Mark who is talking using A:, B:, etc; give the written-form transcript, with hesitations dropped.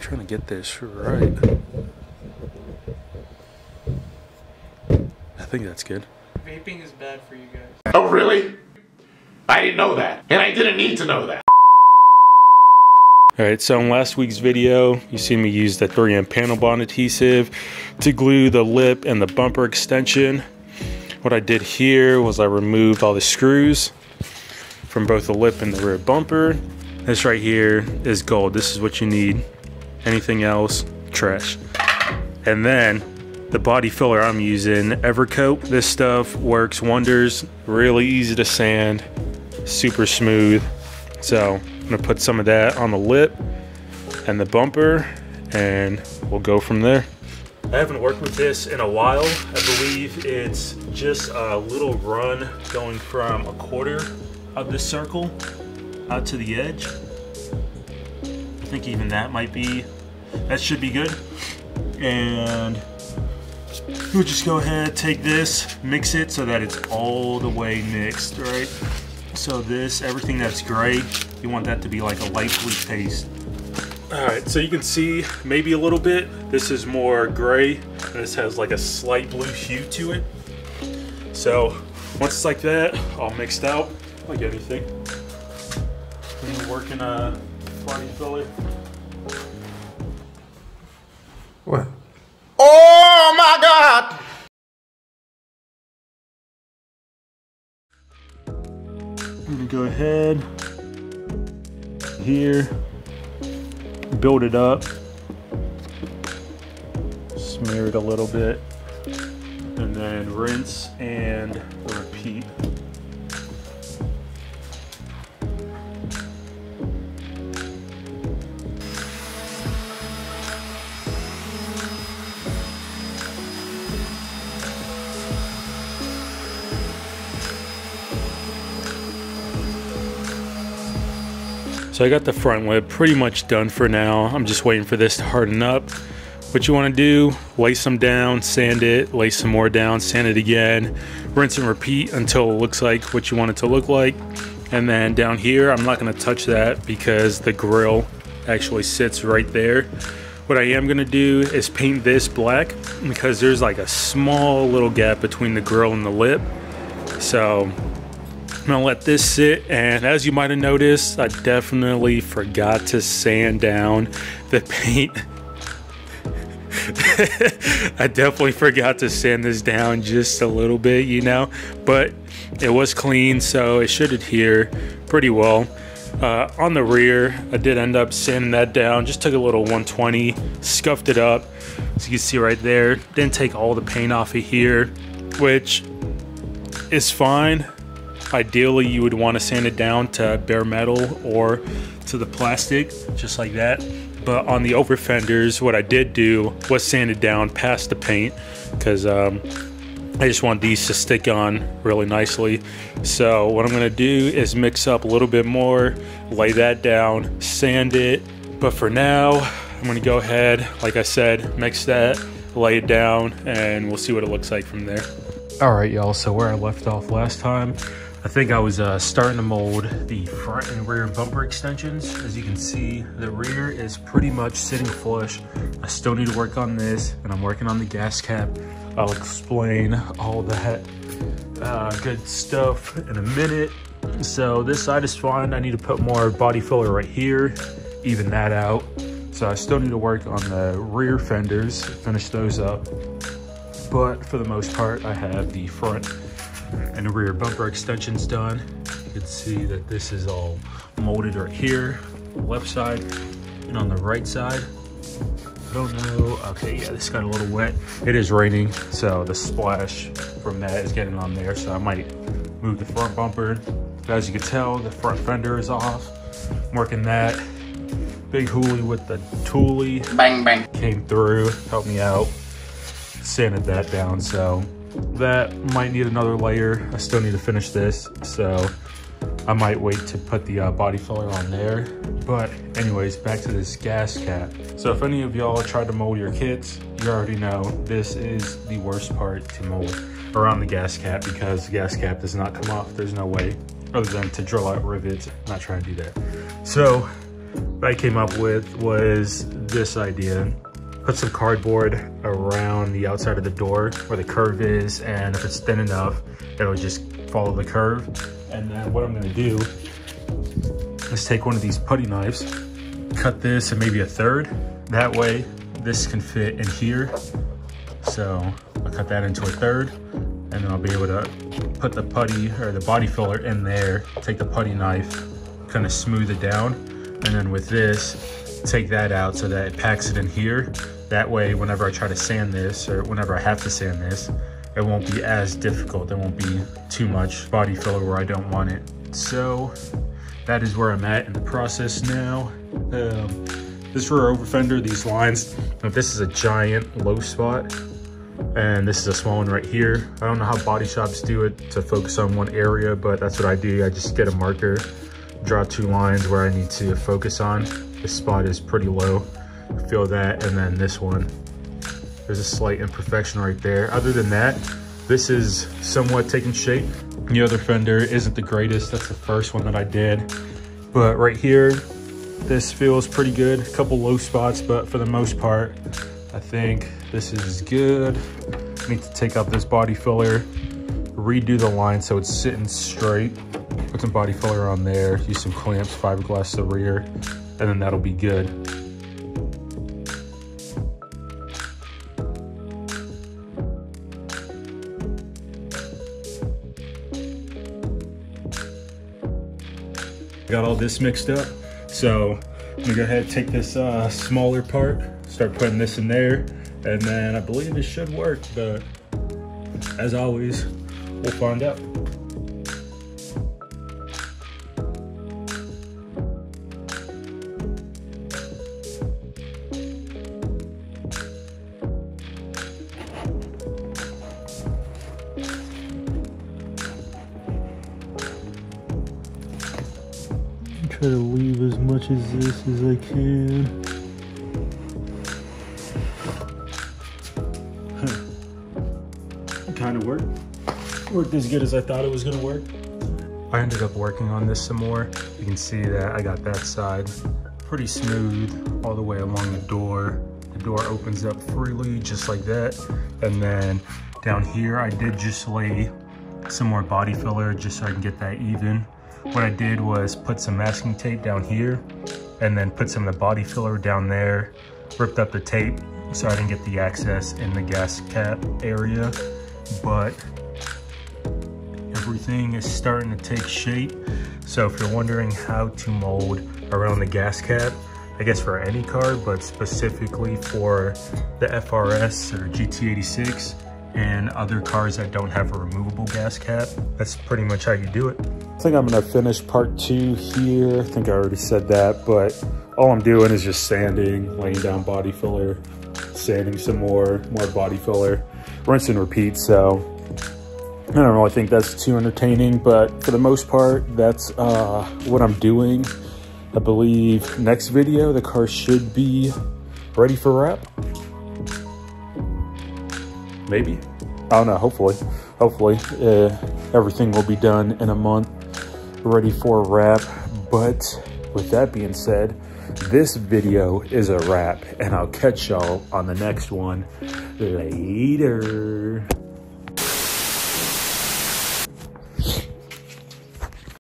A: trying to get this right. I think that's good.
B: Vaping is bad for you guys.
C: Oh, really? I didn't know that. And I didn't need to know that.
A: Alright, so in last week's video, you seen me use the 3M panel bond adhesive to glue the lip and the bumper extension. What I did here was I removed all the screws from both the lip and the rear bumper. This right here is gold. This is what you need. Anything else, trash. And then the body filler I'm using, Evercoat. This stuff works wonders. Really easy to sand, super smooth. So I'm gonna put some of that on the lip and the bumper, and we'll go from there. I haven't worked with this in a while. I believe it's just a little run going from a quarter of the circle out to the edge. I think even that should be good. And we'll just go ahead, take this, mix it so that it's all the way mixed, right? So this, everything that's gray, you want that to be like a light blue paste. All right, so you can see maybe a little bit. This is more gray, and this has like a slight blue hue to it. So once it's like that, all mixed out, like anything. When you're working a body filler.
C: What? Oh my God!
A: I'm gonna go ahead here, build it up, smear it a little bit, and then rinse and repeat. So I got the front lip pretty much done for now. I'm just waiting for this to harden up. What you want to do, lay some down, sand it, lay some more down, sand it again, rinse and repeat until it looks like what you want it to look like. And then down here, I'm not going to touch that because the grill actually sits right there. What I am going to do is paint this black because there's like a small little gap between the grill and the lip. So I'm gonna let this sit, and as you might have noticed, I definitely forgot to sand down the paint. I definitely forgot to sand this down just a little bit, you know, but it was clean, so it should adhere pretty well. On the rear, I did end up sanding that down, just took a little 120, scuffed it up, so you can see right there. Didn't take all the paint off of here, which is fine. Ideally, you would want to sand it down to bare metal or to the plastic, just like that. But on the over fenders, what I did do was sand it down past the paint because I just want these to stick on really nicely. So what I'm going to do is mix up a little bit more, lay that down, sand it. But for now, I'm going to go ahead, like I said, mix that, lay it down, and we'll see what it looks like from there. All right, y'all, so where I left off last time, I think I was starting to mold the front and rear bumper extensions. As you can see, the rear is pretty much sitting flush. I still need to work on this, and I'm working on the gas cap. I'll explain all that good stuff in a minute. So this side is fine. I need to put more body filler right here, even that out. So I still need to work on the rear fenders, finish those up. But for the most part, I have the front and the rear bumper extensions done. You can see that this is all molded right here, left side, and on the right side. I don't know, okay, yeah, this got a little wet. It is raining, so the splash from that is getting on there, so I might move the front bumper. But as you can tell, the front fender is off. I'm working that. Big Hoolie with the Thule
C: Bang, bang.
A: came through, helped me out, sanded that down, so that might need another layer. I still need to finish this, so I might wait to put the body filler on there. But anyways, back to this gas cap. So if any of y'all tried to mold your kits, you already know this is the worst part to mold around the gas cap because the gas cap does not come off. There's no way other than to drill out rivets. I'm not trying to do that. So I came up with was this idea. Put some cardboard around the outside of the door where the curve is, and if it's thin enough, it'll just follow the curve. And then what I'm gonna do is take one of these putty knives, cut this and maybe a third. That way, this can fit in here. So I'll cut that into a third, and then I'll be able to put the putty or the body filler in there, take the putty knife, kind of smooth it down, and then with this, take that out so that it packs it in here. That way, whenever I try to sand this, or whenever I have to sand this, it won't be as difficult. There won't be too much body filler where I don't want it. So that is where I'm at in the process now. This rear over fender, these lines, this is a giant low spot, and this is a small one right here. I don't know how body shops do it to focus on one area, but that's what I do. I just get a marker, draw 2 lines where I need to focus on. This spot is pretty low. Feel that, and then this one, there's a slight imperfection right there. Other than that, this is somewhat taking shape. The other fender isn't the greatest. That's the first one that I did. But right here, this feels pretty good. A couple low spots, but for the most part, I think this is good. I need to take out this body filler, redo the line so it's sitting straight. Put some body filler on there, use some clamps, fiberglass the rear, and then that'll be good. Got all this mixed up, so I'm gonna go ahead and take this smaller part, start putting this in there, and then I believe it should work, but as always, we'll find out.
D: Try to leave as much as this as I can.
A: Kind of worked as good as I thought it was gonna work. I ended up working on this some more. You can see that I got that side pretty smooth all the way along the door. The door opens up freely just like that. And then down here, I did just lay some more body filler just so I can get that even. What I did was put some masking tape down here and then put some of the body filler down there, ripped up the tape so I didn't get the access in the gas cap area, but everything is starting to take shape. So if you're wondering how to mold around the gas cap, I guess for any car, but specifically for the FRS or GT86 and other cars that don't have a removable gas cap, that's pretty much how you do it. I think I'm gonna finish part 2 here. I think I already said that, but all I'm doing is just sanding, laying down body filler, sanding some more body filler, rinse and repeat. So I don't really think that's too entertaining, but for the most part, that's what I'm doing. I believe next video, the car should be ready for wrap. Maybe, I don't know, hopefully everything will be done in a month, ready for a wrap. But with that being said, this video is a wrap, and I'll catch y'all on the next one later.